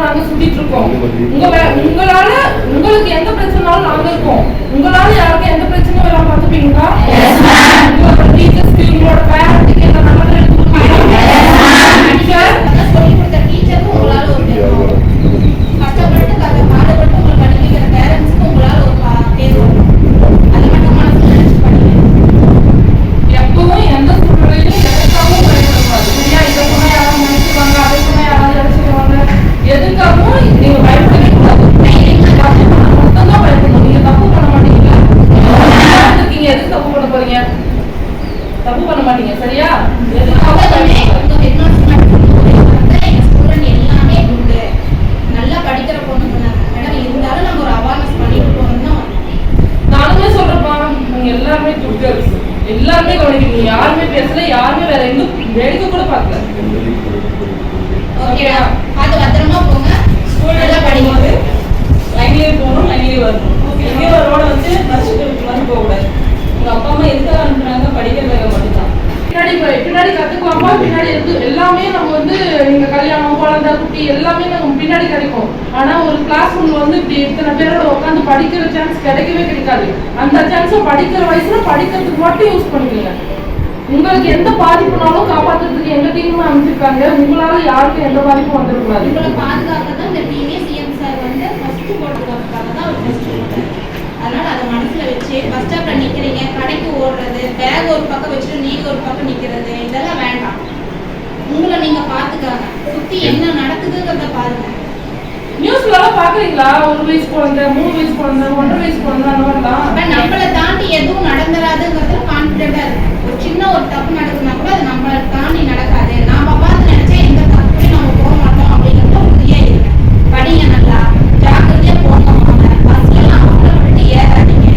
நாங்க சுத்திட்டு இருக்கோம். உங்களால உங்களுக்கு எந்த பிரச்சனைனாலும் நாங்க இருக்கோம். உங்களால யாருக்கும் எந்த பிரச்சனையும் எல்லாம் பார்த்துப்பீங்களா? உங்களோட டீச்சர்ஸ்க்கு உங்களோட பேரண்ட்க்கு எந்த நம்பர் எடுத்து கொடுப்பீங்களா? சொல்லி கொடுத்த டீச்சருக்கு உங்களால ஒரு கஷ்டப்பட்டு பாடுபட்டு உங்களுக்கு படிக்கிற பேரண்ட்ஸ்க்கு உங்களால ஒரு பேர் வரும். அதை மட்டும் மனசுல நினைச்சு படிங்க. எப்பவும் எந்த சூழ்நிலையிலும் எதுக்காகவும் பயன்படக்கூடாது. சரியா? இதை சொன்னா யாரும் நினைச்சுவாங்க, அதை சொன்னா யாராவது நினைச்சுக்குவாங்க. எதுக்காகவும் நீங்க பயப்படவே கூடாது. மொத்தம்தான் பயப்படணும். நீங்க தப்பு பண்ண மாட்டீங்களா? இருக்கீங்க, எதுக்கு தப்பு பண்ண போறீங்க? தப்பு பண்ண மாட்டீங்க. சரியா? எதுக்காக நல்லா படிக்கிற பொண்ணு சொன்னாங்க மேடம், இருந்தாலும் நம்ம ஒரு அவேர்னஸ் பண்ணிட்டு போகணும். நானுமே சொல்றப்பா, நீங்க எல்லாருமே குட்கர்ஸ், எல்லாருமே கவனிக்கிறீங்க. யாருமே பேசல, யாருமே வேற எங்கும் வேடிக்கை கூட பார்க்கல. ஓகேடா, பார்த்து பத்திரமா போங்க. ஸ்கூல் நல்லா படிக்கும்போது லைன்லேயே போகணும், லைன்லேயே வரணும். எங்கேயோ ஒரு ரோட வச்சு நடிச்சுட்டு வந்து போகக்கூடாது. உங்கள் அப்பா அம்மா எதுக்காக அனுப்புறாங்க? படிக்கிறதுக்காக மட்டும்தான். பின்னாடி கத்துக்குவாங்க. பின்னாடி எல்லாமே நம்ம வந்து நீங்க கல்யாணம், குழந்தை, குட்டி எல்லாமே நம்ம பின்னாடி கிடைக்கும். ஆனா ஒரு கிளாஸ் ரூம்ல வந்து இப்படி இத்தனை பேரோட உட்காந்து படிக்கிற சான்ஸ் கிடைக்கவே கிடைக்காது. அந்த சான்ஸை படிக்கிற வயசுல படிக்கிறதுக்கு மட்டும் யூஸ் பண்ணிக்கோங்க. உங்களுக்கு எந்த பாதிப்புனாலும் காப்பாற்றுறதுக்கு எங்க டீம் அமைச்சிருக்காங்க. உங்களால யாருக்கும் எந்த பாதிப்பும் வந்துடக்கூடாது. உங்களை பாதுகாக்க தான் இந்த டீமே சிஎம் சார் வந்து ஃபர்ஸ்ட் போட்டுக்காக தான் ஒரு டெஸ்ட் போட்டாரு. அதனால அதை மனசுல வச்சு பஸ் ஸ்டாப்ல நிக்கிறீங்க, கடைக்கு ஓடுறது, பேக் ஒரு பக்கம் வச்சுட்டு நீங்க ஒரு பக்கம் நிக்கிறது, இதெல்லாம் வேண்டாம். உங்களை நீங்க பாத்துக்காங்க. சுத்தி என்ன நடக்குதுங்கிறத பாருங்க. நியூஸ்ல எல்லாம் பாக்குறீங்களா? 1 வயசு குழந்தை, 3 வயசு குழந்தை, 1.5 வயசு குழந்தை, அந்த மாதிரிலாம். நம்மளை தாண்டி எதுவும் நடந்துராதுங்கிறதுல கான்பிடண்டா இருக்கு. ஒரு சின்ன ஒரு தப்பு நடக்குதுன்னா கூட அது நம்மளை தாண்டி நடக்காது. நாம பார்த்து நினைச்சா எந்த தப்புலையும் நம்ம போக மாட்டோம் அப்படிங்கிறத உறுதியா இருக்கு. படிங்க, நல்லா ஜாக்கிரதையா போங்க. பஸ்ல எல்லாம் அவசரப்பட்டு ஏறாதீங்க.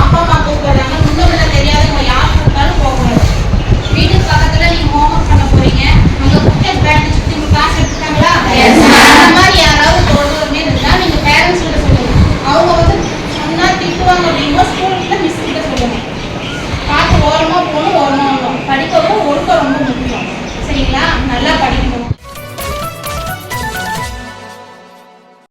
அப்பா அம்மா கூப்பிடுறாங்க, முன்ன தெரியாதவங்க யார் கூப்பிட்டாலும் போகக்கூடாது. வீட்டுக்கு பக்கத்துல நீங்க ஹோம்ஒர்க் பண்ண போறீங்க, அங்க கூப்பிட்டு பேண்ட் சுத்தி கிளாஸ் எடுத்துட்டாங்களா, அந்த மாதிரி யாராவது தோல்வி இருந்தா நீங்க பேரண்ட்ஸ் கிட்ட சொல்லுங்க. அவங்க வந்து சொன்னா திட்டுவாங்க அப்படின்னா ஸ்கூல்ல மிஸ் கிட்ட சொல்லுங்க. பார்த்து ஓரமா போகணும், ஓரமா வரணும். படிக்கவும் ஒழுக்கம் ரொம்ப முக்கியம். சரிங்களா? நல்லா படிக்க